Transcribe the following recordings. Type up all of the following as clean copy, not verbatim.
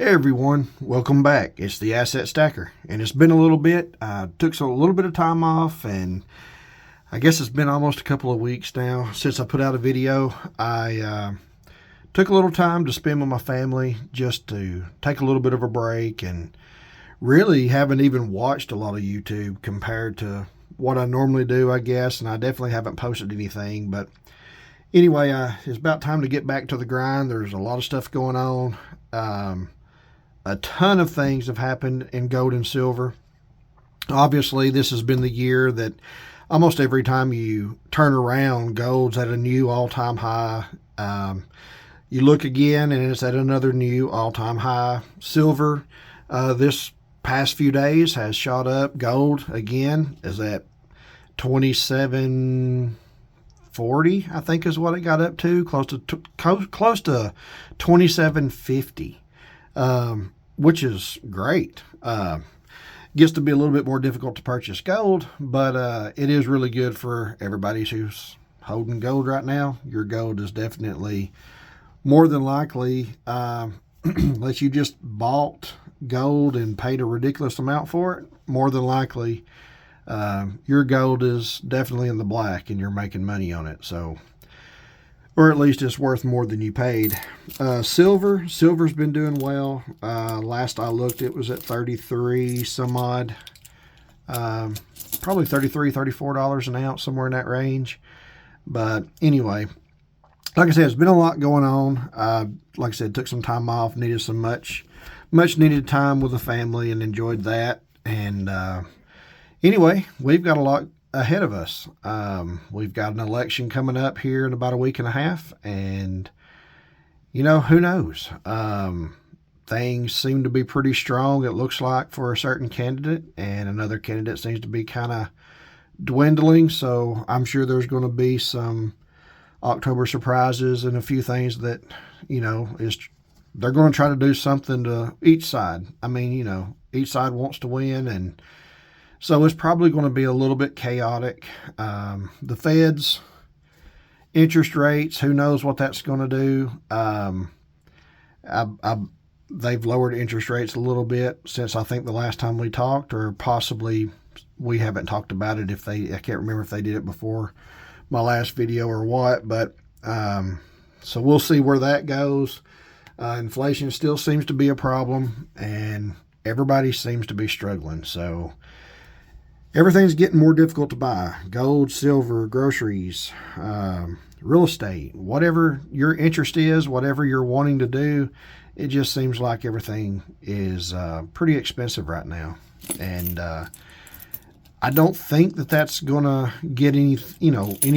Hey everyone, welcome back. It's the Asset Stacker, and it's been a little bit. I took a little bit of time off, and I guess it's been almost a couple of weeks now since I put out a video. I took a little time to spend with my family, just to take a little bit of a break, and really haven't even watched a lot of YouTube compared to what I normally do, I guess, and I definitely haven't posted anything. But anyway, it's about time to get back to the grind. There's a lot of stuff going on. A ton of things have happened in gold and silver. Obviously, this has been the year that almost every time you turn around, gold's at a new all-time high. You look again, and it's at another new all-time high. Silver, this past few days, has shot up. Gold, again, is at 2740, I think is what it got up to, close to 2750. Which is great. Gets to be a little bit more difficult to purchase gold, but it is really good for everybody who's holding gold right now. Your gold is definitely more than likely, unless you just bought gold and paid a ridiculous amount for it, more than likely your gold is definitely in the black and you're making money on it. So, or at least it's worth more than you paid. Silver's been doing well. Last I looked, it was at 33 some odd, probably $34 an ounce, somewhere in that range. But anyway, like I said, it's been a lot going on. Like I said, took some time off, needed some much needed time with the family, and enjoyed that. And anyway, we've got a lot ahead of us. We've got an election coming up here in about a week and a half, and who knows? Things seem to be pretty strong, it looks like, for a certain candidate, and another candidate seems to be kind of dwindling. So I'm sure there's going to be some October surprises and a few things that they're going to try to do something to each side. I mean, each side wants to win, and so it's probably going to be a little bit chaotic. The Fed's interest rates, who knows what that's going to do. They've lowered interest rates a little bit since I think the last time we talked, or possibly we haven't talked about it. I can't remember if they did it before my last video or what, but so we'll see where that goes. Inflation still seems to be a problem, and everybody seems to be struggling. So everything's getting more difficult to buy. Gold, silver, groceries, real estate, whatever your interest is, whatever you're wanting to do, it just seems like everything is pretty expensive right now. And I don't think that that's going to get any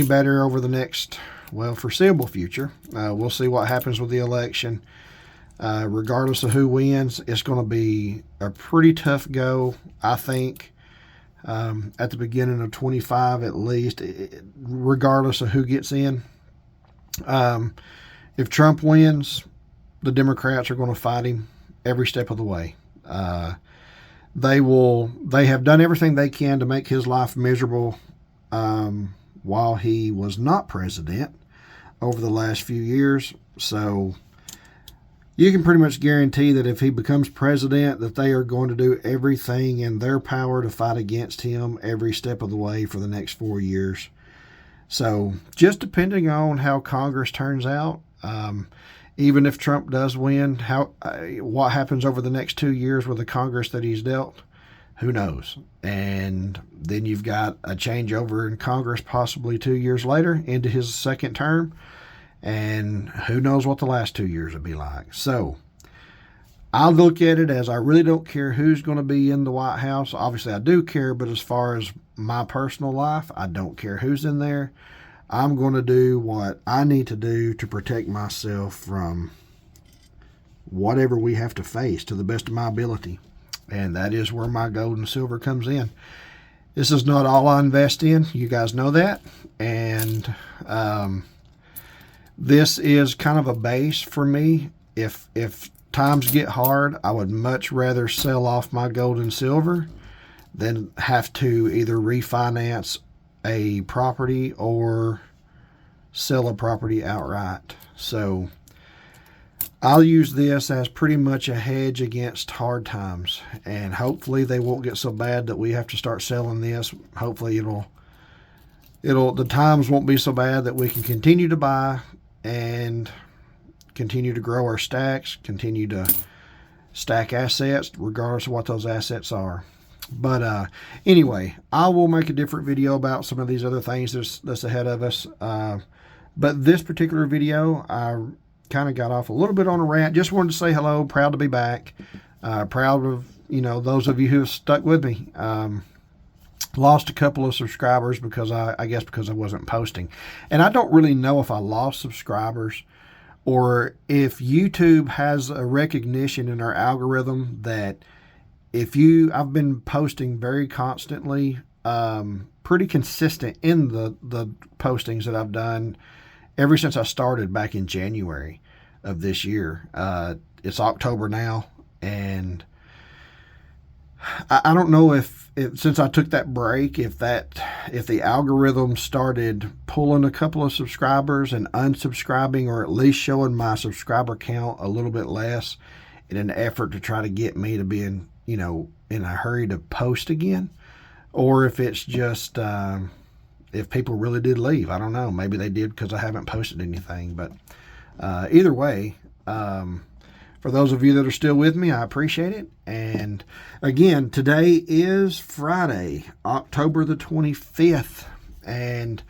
better over the next, foreseeable future. We'll see what happens with the election. Regardless of who wins, it's going to be a pretty tough go, I think. At the beginning of 25 at least, regardless of who gets in. If Trump wins, the Democrats are going to fight him every step of the way. They have done everything they can to make his life miserable while he was not president over the last few years. So you can pretty much guarantee that if he becomes president, that they are going to do everything in their power to fight against him every step of the way for the next 4 years. So just depending on how Congress turns out, even if Trump does win, what happens over the next 2 years with the Congress that he's dealt, who knows? And then you've got a changeover in Congress possibly 2 years later into his second term. And who knows what the last 2 years would be like. So I look at it as I really don't care who's going to be in the White House. Obviously, I do care, but as far as my personal life, I don't care who's in there. I'm going to do what I need to do to protect myself from whatever we have to face to the best of my ability. And that is where my gold and silver comes in. This is not all I invest in. You guys know that. And this is kind of a base for me. If times get hard, I would much rather sell off my gold and silver than have to either refinance a property or sell a property outright. So I'll use this as pretty much a hedge against hard times, and hopefully they won't get so bad that we have to start selling this. Hopefully the times won't be so bad that we can continue to buy and continue to grow our stacks, continue to stack assets regardless of what those assets are. But anyway, I will make a different video about some of these other things that's ahead of us. But this particular video, I kind of got off a little bit on a rant. Just wanted to say hello. Proud to be back. Proud of, those of you who have stuck with me. Lost a couple of subscribers because I guess because I wasn't posting. And I don't really know if I lost subscribers or if YouTube has a recognition in our algorithm that I've been posting very constantly, pretty consistent in the postings that I've done ever since I started back in January of this year. It's October now, and I don't know if since I took that break, if the algorithm started pulling a couple of subscribers and unsubscribing, or at least showing my subscriber count a little bit less in an effort to try to get me to be in a hurry to post again, or if it's just if people really did leave. I don't know. Maybe they did because I haven't posted anything. But either way, for those of you that are still with me, I appreciate it. And again, today is Friday, October the 25th. And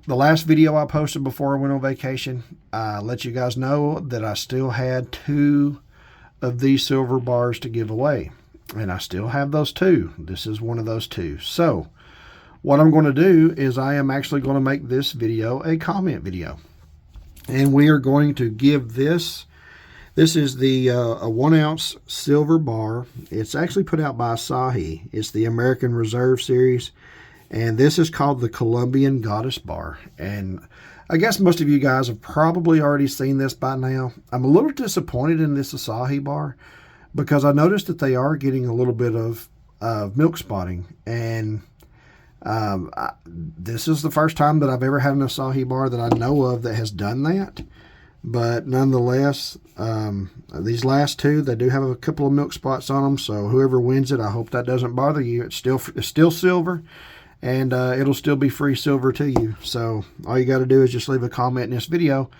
the last video I posted before I went on vacation, I let you guys know that I still had 2 of these silver bars to give away. And I still have those 2. This is one of those 2. So what I'm going to do is I am actually going to make this video a comment video. And we are going to give this is the a 1 ounce silver bar. It's actually put out by Asahi. It's the American Reserve series. And this is called the Colombian Goddess Bar. And I guess most of you guys have probably already seen this by now. I'm a little disappointed in this Asahi bar because I noticed that they are getting a little bit of milk spotting. And this is the first time that I've ever had an Asahi bar that I know of that has done that. But nonetheless, these last 2, they do have a couple of milk spots on them. So whoever wins it, I hope that doesn't bother you. It's still silver, and it'll still be free silver to you. So all you got to do is just leave a comment in this video,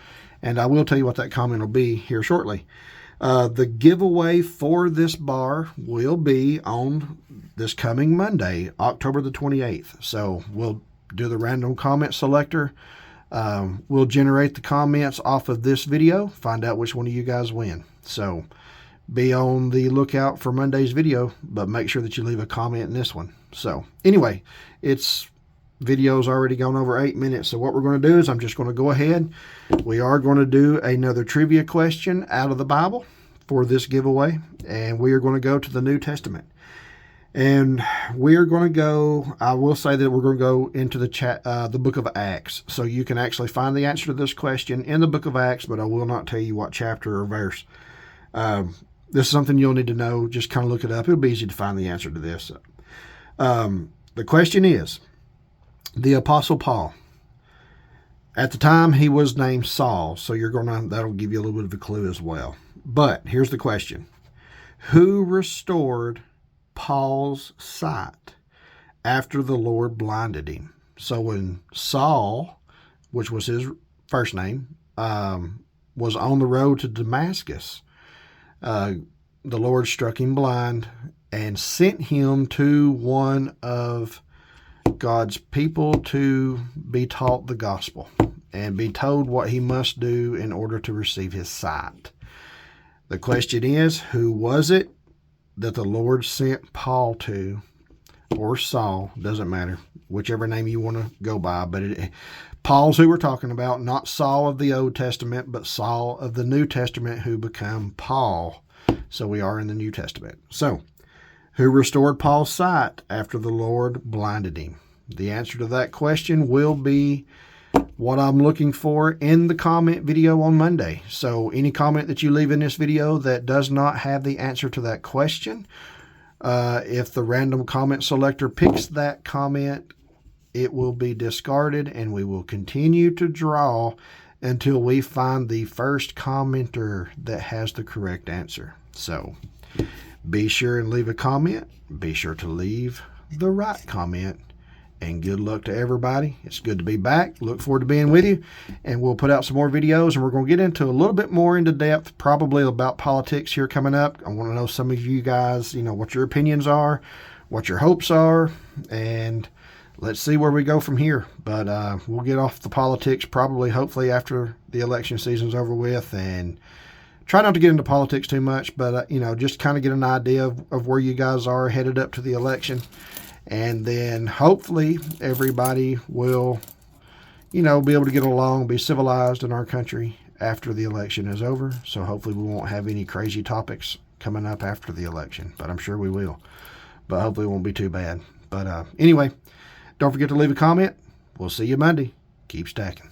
and I will tell you what that comment will be here shortly. The giveaway for this bar will be on this coming Monday, October the 28th. So we'll do the random comment selector. We'll generate the comments off of this video, find out which one of you guys win. So be on the lookout for Monday's video, but make sure that you leave a comment in this one. So anyway, video's already gone over 8 minutes. So what we're going to do is I'm just going to go ahead. We are going to do another trivia question out of the Bible for this giveaway. And we are going to go to the New Testament. And we are going to go, I will say that we're going to go into the book of Acts. So you can actually find the answer to this question in the book of Acts, but I will not tell you what chapter or verse. This is something you'll need to know. Just kind of look it up. It'll be easy to find the answer to this. The question is, the Apostle Paul, at the time he was named Saul, so that'll give you a little bit of a clue as well. But here's the question. Who restored Paul's sight after the Lord blinded him? So when Saul, which was his first name, was on the road to Damascus, the Lord struck him blind and sent him to one of God's people to be taught the gospel and be told what he must do in order to receive his sight. The question is, who was it that the Lord sent Paul to, or Saul, doesn't matter, whichever name you want to go by, but Paul's who we're talking about, not Saul of the Old Testament, but Saul of the New Testament who became Paul. So we are in the New Testament. So, who restored Paul's sight after the Lord blinded him? The answer to that question will be what I'm looking for in the comment video on Monday. So any comment that you leave in this video that does not have the answer to that question, if the random comment selector picks that comment, it will be discarded and we will continue to draw until we find the first commenter that has the correct answer. So be sure and leave a comment. Be sure to leave the right comment. And good luck to everybody. It's good to be back. Look forward to being with you. And we'll put out some more videos. And we're going to get into a little bit more into depth, probably about politics here coming up. I want to know some of you guys, what your opinions are, what your hopes are. And let's see where we go from here. But we'll get off the politics probably, hopefully, after the election season's over with. And try not to get into politics too much. But, just kind of get an idea of where you guys are headed up to the election. And then hopefully everybody will, be able to get along, be civilized in our country after the election is over. So hopefully we won't have any crazy topics coming up after the election, but I'm sure we will. But hopefully it won't be too bad. But anyway, don't forget to leave a comment. We'll see you Monday. Keep stacking.